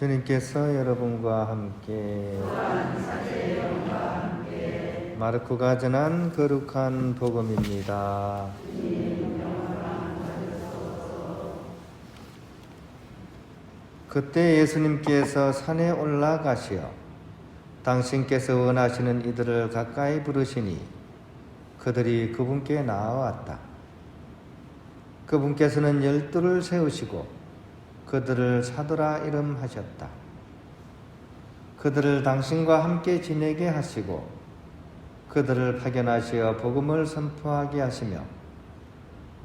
주님께서 여러분과 함께 마르코가 전한 거룩한 복음입니다. 그때 예수님께서 산에 올라가시어 당신께서 원하시는 이들을 가까이 부르시니 그들이 그분께 나아왔다. 그분께서는 12를 세우시고 그들을 사도라 이름하셨다. 그들을 당신과 함께 지내게 하시고 그들을 파견하시어 복음을 선포하게 하시며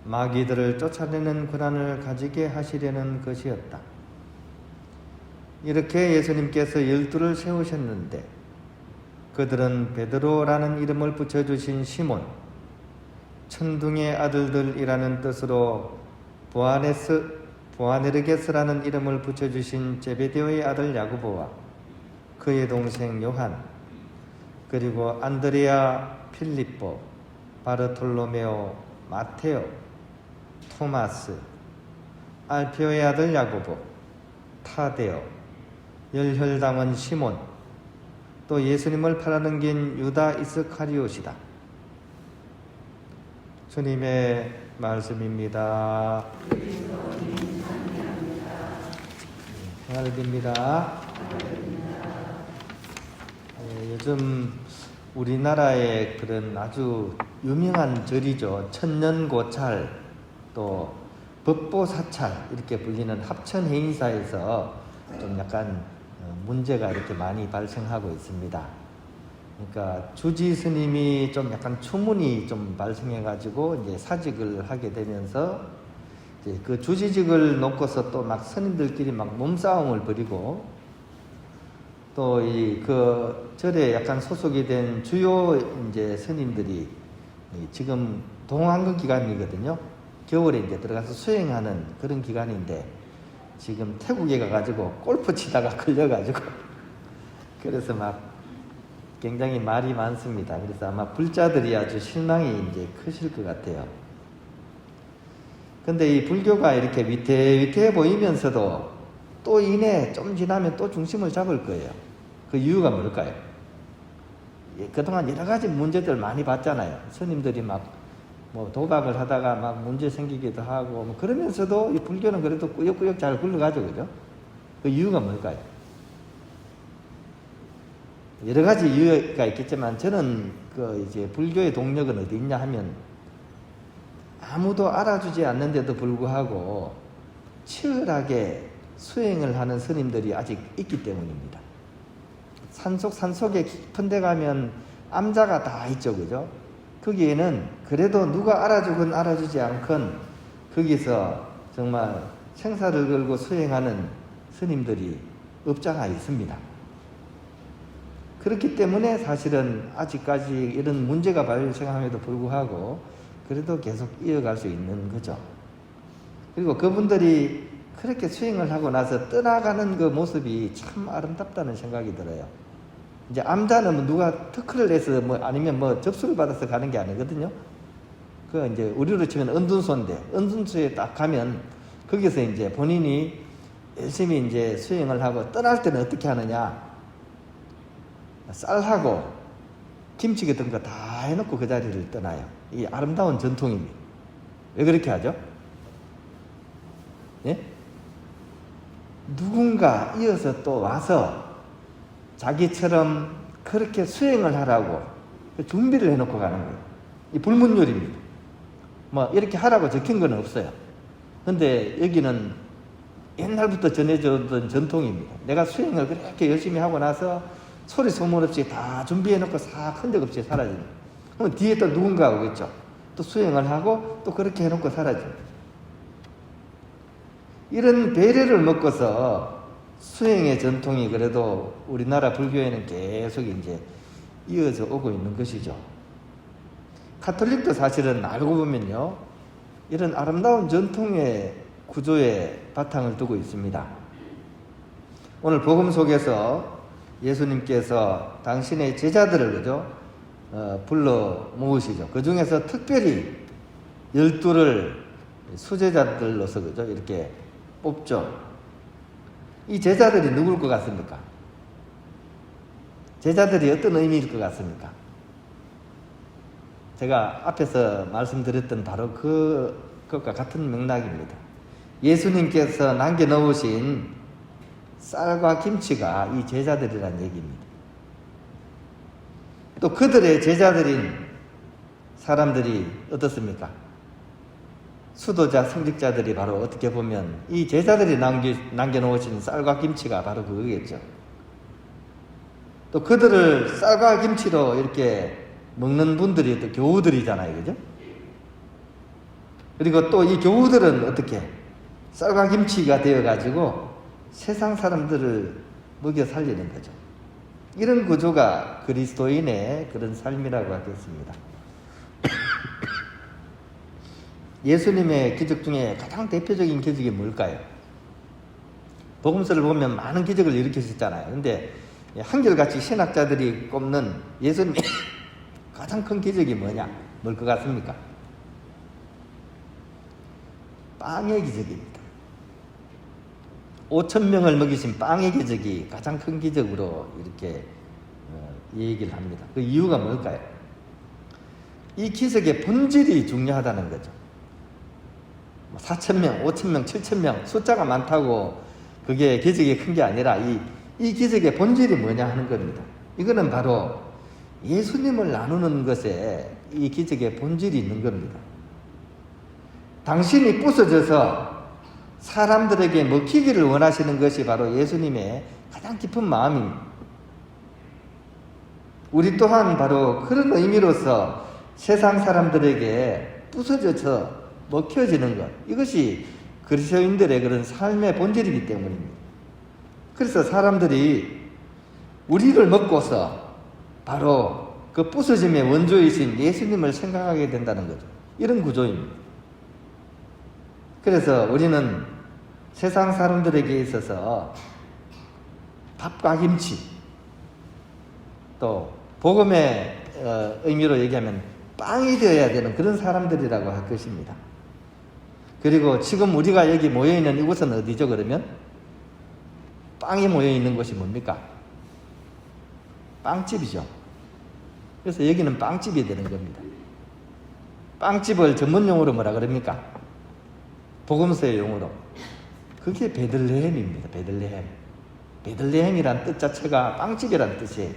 마귀들을 쫓아내는 권한을 가지게 하시려는 것이었다. 이렇게 예수님께서 12를 세우셨는데 그들은 베드로라는 이름을 붙여주신 시몬, 천둥의 아들들이라는 뜻으로 보아네르게스라는 이름을 붙여주신 제베데오의 아들 야고보와 그의 동생 요한, 그리고 안드레아, 필립보, 바르톨로메오, 마테오, 토마스, 알페오의 아들 야고보, 타데오, 열혈당원 시몬, 또 예수님을 팔아넘긴 유다 이스카리옷이다. 주님의 말씀입니다. 평안을 빕니다. 요즘 우리나라의 그런 아주 유명한 절이죠. 천년고찰, 또 법보사찰 이렇게 불리는 합천해인사에서 좀 약간 문제가 이렇게 많이 발생하고 있습니다. 그러니까 주지 스님이 좀 약간 추문이 좀 발생해가지고 이제 사직을 하게 되면서 이제 그 주지직을 놓고서 또 막 스님들끼리 막 몸싸움을 벌이고 또 이 그 절에 약간 소속이 된 주요 이제 스님들이 지금 동황그 기간이거든요. 겨울에 이제 들어가서 수행하는 그런 기간인데 지금 태국에 가가지고 골프 치다가 걸려가지고 그래서 막 굉장히 말이 많습니다. 그래서 아마 불자들이 아주 실망이 이제 크실 것 같아요. 근데 이 불교가 이렇게 위태위태해 보이면서도 또 이내 좀 지나면 또 중심을 잡을 거예요. 그 이유가 뭘까요? 그동안 여러 가지 문제들 많이 봤잖아요. 스님들이 막 뭐 도박을 하다가 막 문제 생기기도 하고 뭐 그러면서도 이 불교는 그래도 꾸역꾸역 잘 굴러가죠, 그죠? 그 이유가 뭘까요? 여러 가지 이유가 있겠지만 저는 그 이제 불교의 동력은 어디 있냐 하면 아무도 알아주지 않는데도 불구하고 치열하게 수행을 하는 스님들이 아직 있기 때문입니다. 산속에 깊은 데 가면 암자가 다 있죠, 그죠? 거기에는 그래도 누가 알아주건 알아주지 않건 거기서 정말 생사를 걸고 수행하는 스님들이 없잖아 있습니다. 그렇기 때문에 사실은 아직까지 이런 문제가 발생함에도 불구하고 그래도 계속 이어갈 수 있는 거죠. 그리고 그분들이 그렇게 수행을 하고 나서 떠나가는 그 모습이 참 아름답다는 생각이 들어요. 이제 암자는 뭐 누가 특허를 내서 뭐 아니면 뭐 접수를 받아서 가는 게 아니거든요. 그 이제 우리로 치면 은둔소인데 은둔소에 딱 가면 거기서 이제 본인이 열심히 이제 수행을 하고 떠날 때는 어떻게 하느냐? 쌀하고 김치 같은 거 다 해놓고 그 자리를 떠나요. 이 아름다운 전통입니다. 왜 그렇게 하죠? 예? 누군가 이어서 또 와서 자기처럼 그렇게 수행을 하라고 준비를 해놓고 가는 거예요. 이 불문율입니다. 뭐 이렇게 하라고 적힌 건 없어요. 근데 여기는 옛날부터 전해졌던 전통입니다. 내가 수행을 그렇게 열심히 하고 나서 소리 소문 없이 다 준비해놓고 싹 흔적 없이 사라집니다. 그럼 뒤에 또 누군가 오겠죠. 또 수행을 하고 또 그렇게 해놓고 사라집니다. 이런 배려를 먹고서 수행의 전통이 그래도 우리나라 불교에는 계속 이제 이어져 오고 있는 것이죠. 카톨릭도 사실은 알고 보면요, 이런 아름다운 전통의 구조에 바탕을 두고 있습니다. 오늘 복음 속에서 예수님께서 당신의 제자들을 그죠? 불러 모으시죠. 그 중에서 특별히 12를 수제자들로서 그죠? 이렇게 뽑죠. 이 제자들이 누굴 것 같습니까? 제자들이 어떤 의미일 것 같습니까? 제가 앞에서 말씀드렸던 바로 그것과 같은 맥락입니다. 예수님께서 남겨놓으신 쌀과 김치가 이 제자들이란 얘기입니다. 또 그들의 제자들인 사람들이 어떻습니까? 수도자, 성직자들이 바로 어떻게 보면 이 제자들이 남겨놓으신 쌀과 김치가 바로 그거겠죠. 또 그들을 쌀과 김치로 이렇게 먹는 분들이 또 교우들이잖아요. 그죠? 그리고 또 이 교우들은 어떻게 쌀과 김치가 되어가지고 세상 사람들을 먹여 살리는 거죠. 이런 구조가 그리스도인의 그런 삶이라고 하겠습니다. 예수님의 기적 중에 가장 대표적인 기적이 뭘까요? 복음서를 보면 많은 기적을 일으키셨잖아요. 근데 한결같이 신학자들이 꼽는 예수님의 가장 큰 기적이 뭐냐? 뭘 것 같습니까? 빵의 기적입니다. 5,000명을 먹이신 빵의 기적이 가장 큰 기적으로 이렇게 얘기를 합니다. 그 이유가 뭘까요? 이 기적의 본질이 중요하다는 거죠. 4,000명, 5,000명, 7,000명 숫자가 많다고 그게 기적이 큰 게 아니라 이 기적의 본질이 뭐냐 하는 겁니다. 이거는 바로 예수님을 나누는 것에 이 기적의 본질이 있는 겁니다. 당신이 부서져서 사람들에게 먹히기를 원하시는 것이 바로 예수님의 가장 깊은 마음입니다. 우리 또한 바로 그런 의미로서 세상 사람들에게 부서져서 먹혀지는 것, 이것이 그리스도인들의 그런 삶의 본질이기 때문입니다. 그래서 사람들이 우리를 먹고서 바로 그 부서짐의 원조이신 예수님을 생각하게 된다는 거죠. 이런 구조입니다. 그래서 우리는 세상 사람들에게 있어서 밥과 김치, 또 복음의 의미로 얘기하면 빵이 되어야 되는 그런 사람들이라고 할 것입니다. 그리고 지금 우리가 여기 모여있는 이곳은 어디죠? 그러면 빵이 모여있는 곳이 뭡니까? 빵집이죠. 그래서 여기는 빵집이 되는 겁니다. 빵집을 전문용어로 뭐라 그럽니까? 복음서의 용어로. 그게 베들레헴입니다. 베들레헴. 베들레헴이란 뜻 자체가 빵집이란 뜻이에요.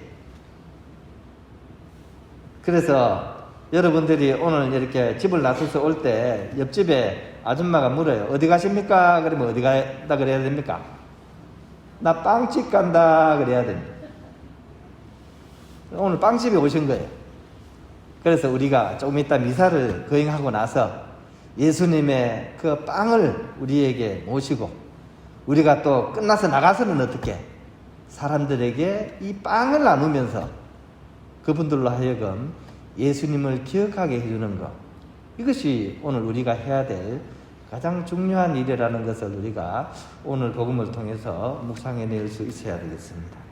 그래서 여러분들이 오늘 이렇게 집을 나서서 올 때 옆집에 아줌마가 물어요. 어디 가십니까? 그러면 어디 가다 그래야 됩니까? 나 빵집 간다 그래야 됩니다. 오늘 빵집에 오신 거예요. 그래서 우리가 조금 이따 미사를 거행하고 나서 예수님의 그 빵을 우리에게 모시고 우리가 또 끝나서 나가서는 어떻게 사람들에게 이 빵을 나누면서 그분들로 하여금 예수님을 기억하게 해주는 것, 이것이 오늘 우리가 해야 될 가장 중요한 일이라는 것을 우리가 오늘 복음을 통해서 묵상해낼 수 있어야 되겠습니다.